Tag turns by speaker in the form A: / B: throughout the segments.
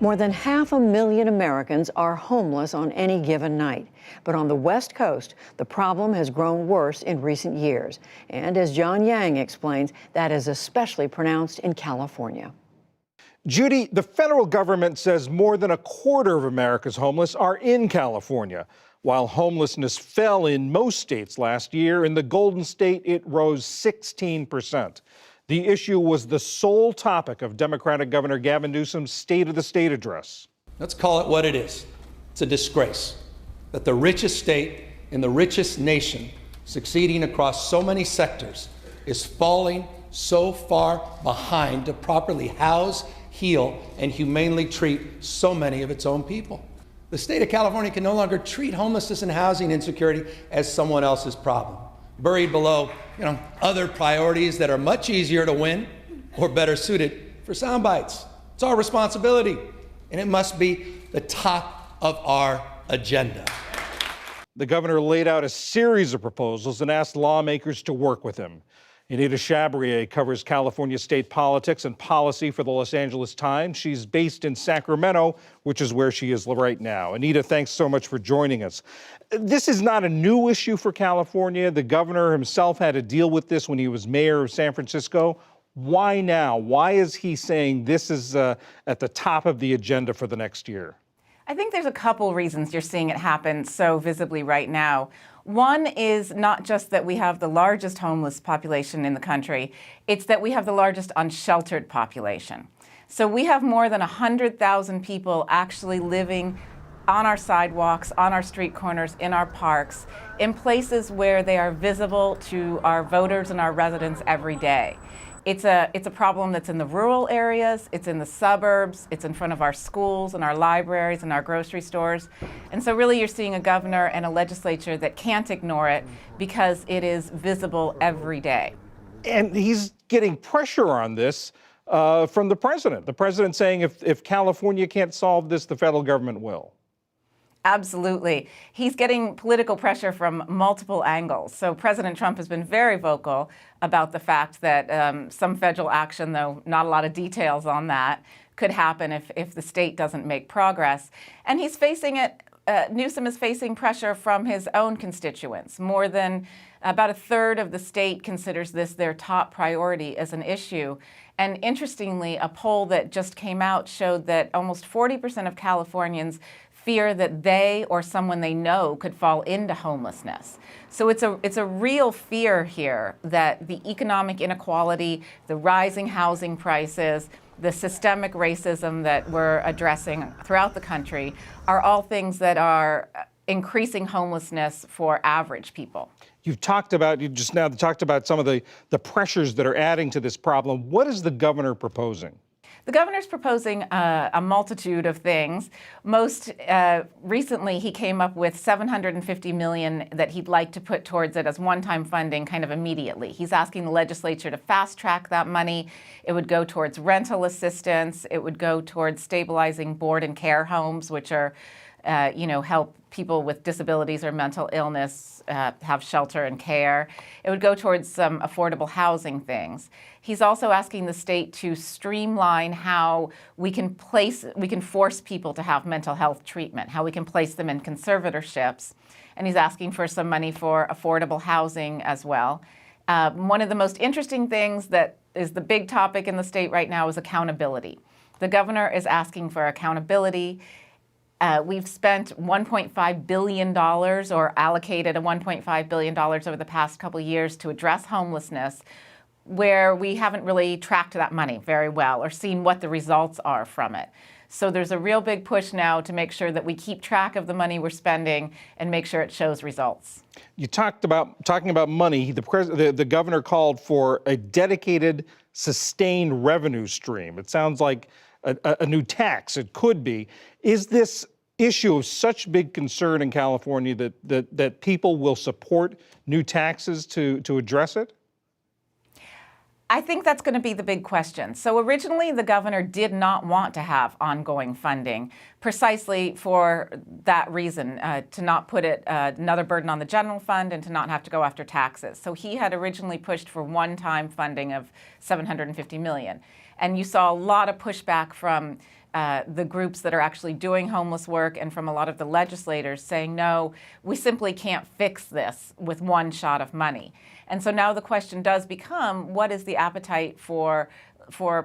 A: More than 500,000 Americans are homeless on any given night. But on the West Coast, the problem has grown worse in recent years. And as John Yang explains, that is especially pronounced in California.
B: Judy, the federal government says more than a quarter of America's homeless are in California. While homelessness fell in most states last year, in the Golden State, it rose 16%. The issue was the sole topic of Democratic Governor Gavin Newsom's State of the State address.
C: Let's call it what it is. It's a disgrace that the richest state in the richest nation, succeeding across so many sectors, is falling so far behind to properly house, heal, and humanely treat so many of its own people. The state of California can no longer treat homelessness and housing insecurity as someone else's problem, buried below, other priorities that are much easier to win or better suited for sound bites. It's our responsibility, and it must be the top of our agenda.
B: The governor laid out a series of proposals and asked lawmakers to work with him. Anita Chabria covers California state politics and policy for the Los Angeles Times. She's based in Sacramento, which is where she is right now. Anita, thanks so much for joining us. This is not a new issue for California. The governor himself had to deal with this when he was mayor of San Francisco. Why now? Why is he saying this is at the top of the agenda for the next year?
D: I think there's a couple reasons you're seeing it happen so visibly right now. One is not just that we have the largest homeless population in the country, it's that we have the largest unsheltered population. So we have more than 100,000 people actually living on our sidewalks, on our street corners, in our parks, in places where they are visible to our voters and our residents every day. It's a problem that's in the rural areas, it's in the suburbs, it's in front of our schools and our libraries and our grocery stores. And so really you're seeing a governor and a legislature that can't ignore it because it is visible every day.
B: And he's getting pressure on this from the president. The president saying if California can't solve this, the federal government will.
D: Absolutely. He's getting political pressure from multiple angles. So President Trump has been very vocal about the fact that some federal action, though not a lot of details on that, could happen if the state doesn't make progress. And he's facing it, Newsom is facing pressure from his own constituents. More than about a third of the state considers this their top priority as an issue. And interestingly, a poll that just came out showed that almost 40% of Californians fear that they or someone they know could fall into homelessness. So it's a real fear here that the economic inequality, the rising housing prices, the systemic racism that we're addressing throughout the country are all things that are increasing homelessness for average people.
B: You just now talked about some of the pressures that are adding to this problem. What is the governor proposing?
D: The governor's proposing a multitude of things. Most recently, he came up with $750 million that he'd like to put towards it as one-time funding kind of immediately. He's asking the legislature to fast-track that money. It would go towards rental assistance. It would go towards stabilizing board and care homes, which are, help people with disabilities or mental illness have shelter and care. It would go towards some affordable housing things. He's also asking the state to streamline how we can force people to have mental health treatment, how we can place them in conservatorships. And he's asking for some money for affordable housing as well. One of the most interesting things that is the big topic in the state right now is accountability. The governor is asking for accountability. We've spent $1.5 billion or allocated a $1.5 billion over the past couple of years to address homelessness, where we haven't really tracked that money very well or seen what the results are from it. So there's a real big push now to make sure that we keep track of the money we're spending and make sure it shows results.
B: You talking about money. The governor called for a dedicated, sustained revenue stream. It sounds like a new tax. It could be. Is this issue of such big concern in California that people will support new taxes to address it?
D: I think that's going to be the big question. So originally, the governor did not want to have ongoing funding, precisely for that reason, to not put another burden on the general fund and to not have to go after taxes. So he had originally pushed for one-time funding of $750 million. And you saw a lot of pushback from the groups that are actually doing homeless work and from a lot of the legislators saying, no, we simply can't fix this with one shot of money. And so now the question does become, what is the appetite for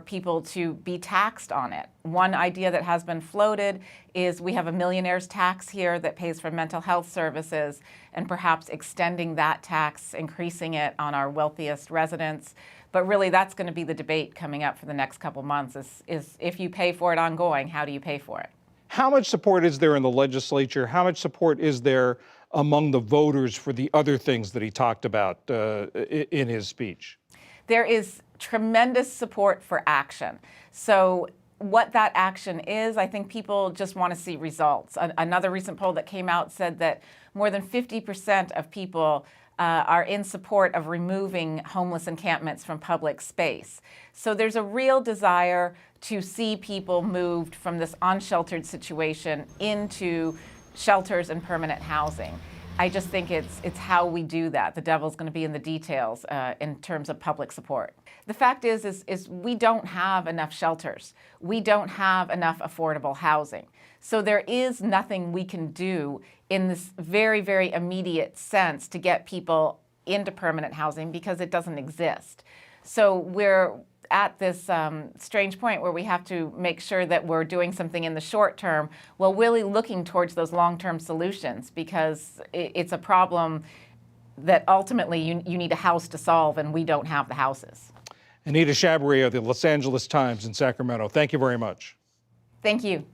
D: people to be taxed on it? One idea that has been floated is we have a millionaire's tax here that pays for mental health services, and perhaps extending that tax, increasing it on our wealthiest residents. But really, that's going to be the debate coming up for the next couple months is if you pay for it ongoing, how do you pay for it?
B: How much support is there in the legislature? How much support is there among the voters for the other things that he talked about in his speech?
D: There is tremendous support for action. So what that action is, I think people just want to see results. Another recent poll that came out said that more than 50% of people are in support of removing homeless encampments from public space. So there's a real desire to see people moved from this unsheltered situation into shelters and permanent housing. I just think it's how we do that. The devil's going to be in the details in terms of public support. The fact is we don't have enough shelters. We don't have enough affordable housing. So there is nothing we can do in this very, very immediate sense to get people into permanent housing because it doesn't exist. So we're at this strange point where we have to make sure that we're doing something in the short term while really looking towards those long-term solutions, because it's a problem that ultimately you need a house to solve, and we don't have the houses.
B: Anita Chabria of the Los Angeles Times in Sacramento, thank you very much.
D: Thank you.